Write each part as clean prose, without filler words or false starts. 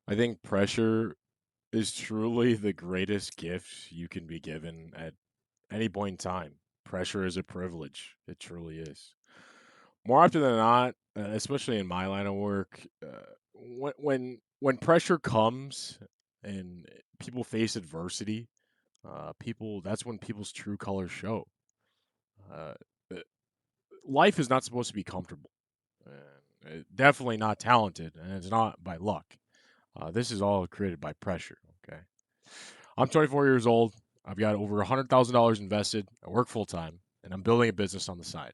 I think pressure is truly the greatest gift you can be given at any point in time. Pressure is a privilege. It truly is. More often than not, especially in my line of work, when pressure comes and people face adversity, people that's when people's true colors show. Uh, uh, Life is not supposed to be comfortable. Definitely not talented, and it's not by luck. This is all created by pressure. Okay, I'm 24 years old. I've got over $100,000 invested. I work full time, and I'm building a business on the side.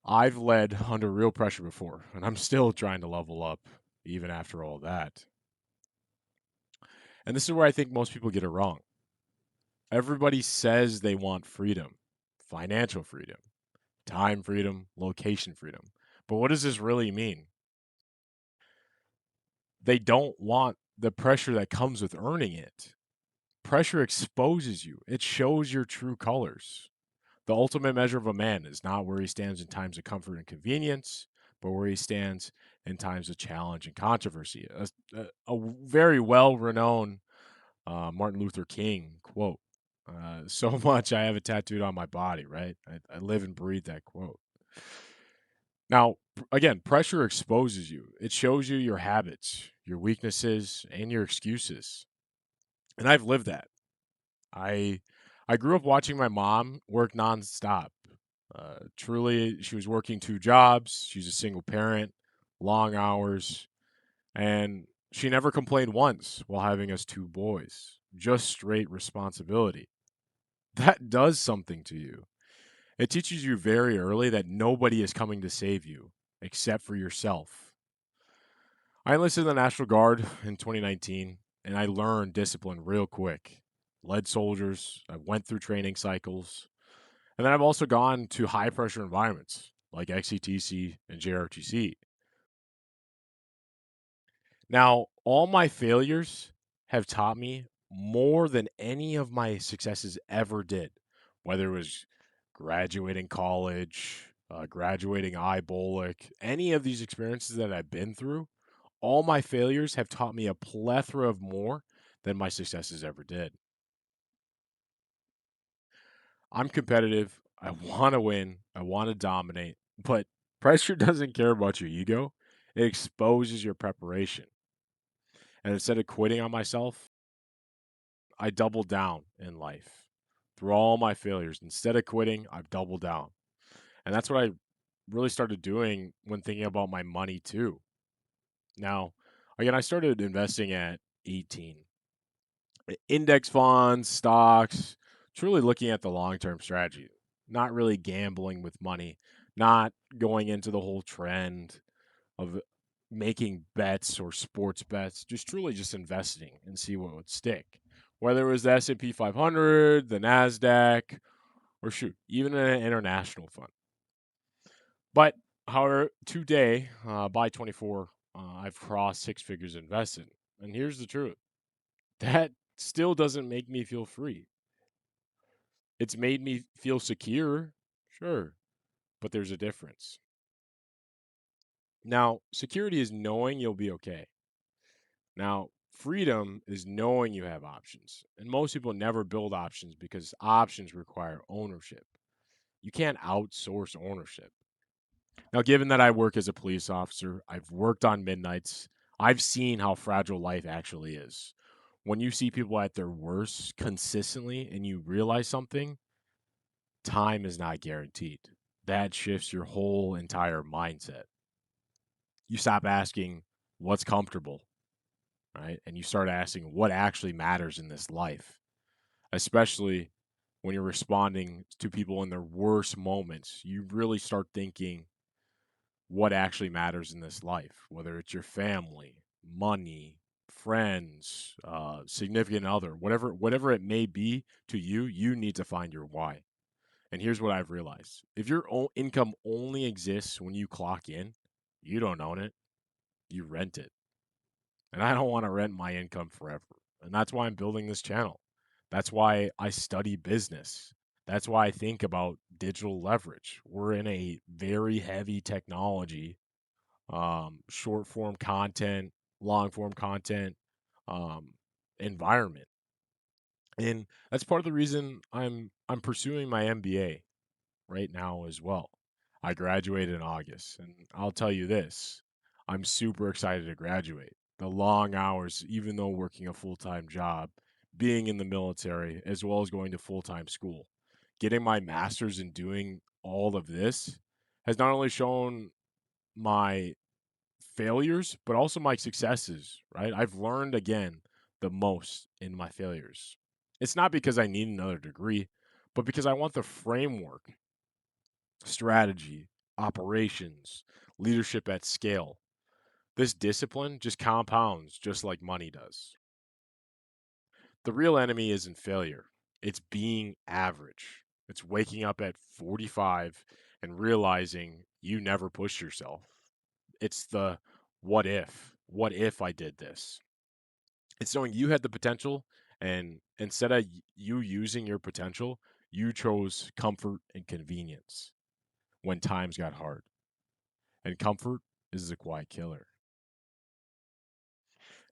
I've led under real pressure before, and I'm still trying to level up even after all that. And this is where I think most people get it wrong. Everybody says they want freedom, financial freedom, time freedom, location freedom. But what does this really mean? They don't want the pressure that comes with earning it. Pressure exposes you, it shows your true colors. The ultimate measure of a man is not where he stands in times of comfort and convenience, but where he stands in times of challenge and controversy. A very well renowned Martin Luther King quote. So much I have it tattooed on my body, right? I live and breathe that quote. Now, again, pressure exposes you, it shows you your habits, your weaknesses, and your excuses. And I've lived that. I I grew up watching my mom work nonstop. Truly, she was working two jobs. She's a single parent, long hours, and she never complained once while having us two boys. Just straight responsibility. That does something to you. It teaches you very early that nobody is coming to save you except for yourself. I enlisted in the National Guard in 2019, and I learned discipline real quick. Led soldiers, I went through training cycles, and then I've also gone to high pressure environments like XCTC and JRTC. Now, all my failures have taught me more than any of my successes ever did, whether it was graduating college, graduating IBOLIC, any of these experiences that I've been through. All my failures have taught me a plethora of more than my successes ever did. I'm competitive. I want to win. I want to dominate. But pressure doesn't care about your ego. It exposes your preparation. And instead of quitting on myself, I doubled down in life through all my failures. Instead of quitting, I've doubled down. And that's what I really started doing when thinking about my money too. Now, again, I started investing at 18. Index funds, stocks, truly looking at the long term strategy, not really gambling with money, not going into the whole trend of making bets or sports bets, just truly just investing and see what would stick. Whether it was the S&P 500, the Nasdaq, or shoot, even an international fund. But however, today, by 24, I've crossed six figures invested. And here's the truth: that still doesn't make me feel free. It's made me feel secure, sure, but there's a difference. Now, security is knowing you'll be okay. Now, freedom is knowing you have options. And most people never build options because options require ownership. You can't outsource ownership. Now, given that I work as a police officer, I've worked on midnights, I've seen how fragile life actually is. When you see people at their worst consistently and you realize something, time is not guaranteed. That shifts your whole entire mindset. You stop asking what's comfortable, right? And you start asking what actually matters in this life, especially when you're responding to people in their worst moments. You really start thinking what actually matters in this life, whether it's your family, money, friends, significant other, whatever it may be to you, you need to find your why. And here's what I've realized: if your income only exists when you clock in, you don't own it, you rent it. And I don't want to rent my income forever. And that's why I'm building this channel. That's why I study business. That's why I think about digital leverage. We're in a very heavy technology, short form content. long form content um, environment. And that's part of the reason I'm pursuing my MBA right now as well. I graduated in August, and I'll tell you this, I'm super excited to graduate. The long hours, even though working a full-time job, being in the military, as well as going to full-time school, getting my master's and doing all of this has not only shown my failures, but also my successes, right? I've learned again the most in my failures. It's not because I need another degree, but because I want the framework, strategy, operations, leadership at scale. This discipline just compounds just like money does. The real enemy isn't failure, it's being average. It's waking up at 45 and realizing you never pushed yourself. It's the what if I did this? It's knowing you had the potential, and instead of you using your potential, you chose comfort and convenience when times got hard. And comfort is the quiet killer.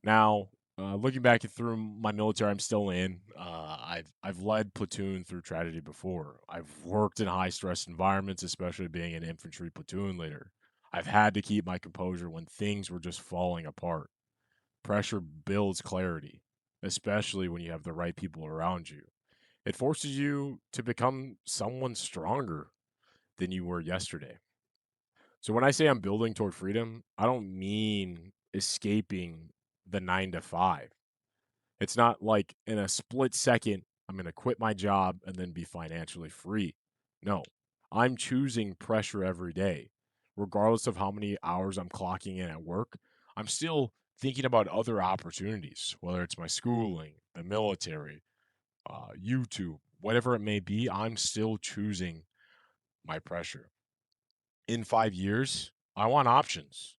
Now, looking back through my military, I'm still in. I've led platoon through tragedy before. I've worked in high stress environments, especially being an infantry platoon leader. I've had to keep my composure when things were just falling apart. Pressure builds clarity, especially when you have the right people around you. It forces you to become someone stronger than you were yesterday. So when I say I'm building toward freedom, I don't mean escaping the 9 to 5. It's not like in a split second, I'm going to quit my job and then be financially free. No, I'm choosing pressure every day. Regardless of how many hours I'm clocking in at work, I'm still thinking about other opportunities, whether it's my schooling, the military, YouTube, whatever it may be. I'm still choosing my pressure. In 5 years, I want options,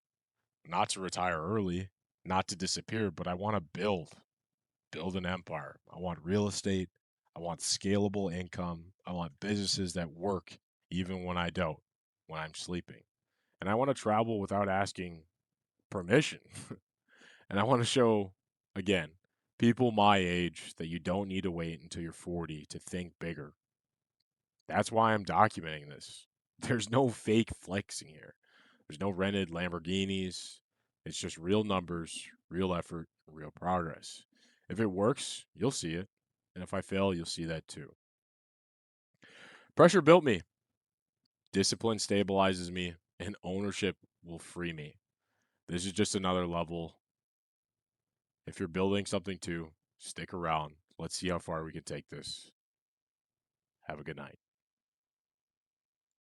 not to retire early, not to disappear, but I want to build an empire. I want real estate. I want scalable income. I want businesses that work even when I don't, when I'm sleeping. And I want to travel without asking permission. And I want to show, again, people my age that you don't need to wait until you're 40 to think bigger. That's why I'm documenting this. There's no fake flexing here. There's no rented Lamborghinis. It's just real numbers, real effort, real progress. If it works, you'll see it. And if I fail, you'll see that too. Pressure built me. Discipline stabilizes me. And ownership will free me. This is just another level. If you're building something too, stick around. Let's see how far we can take this. Have a good night.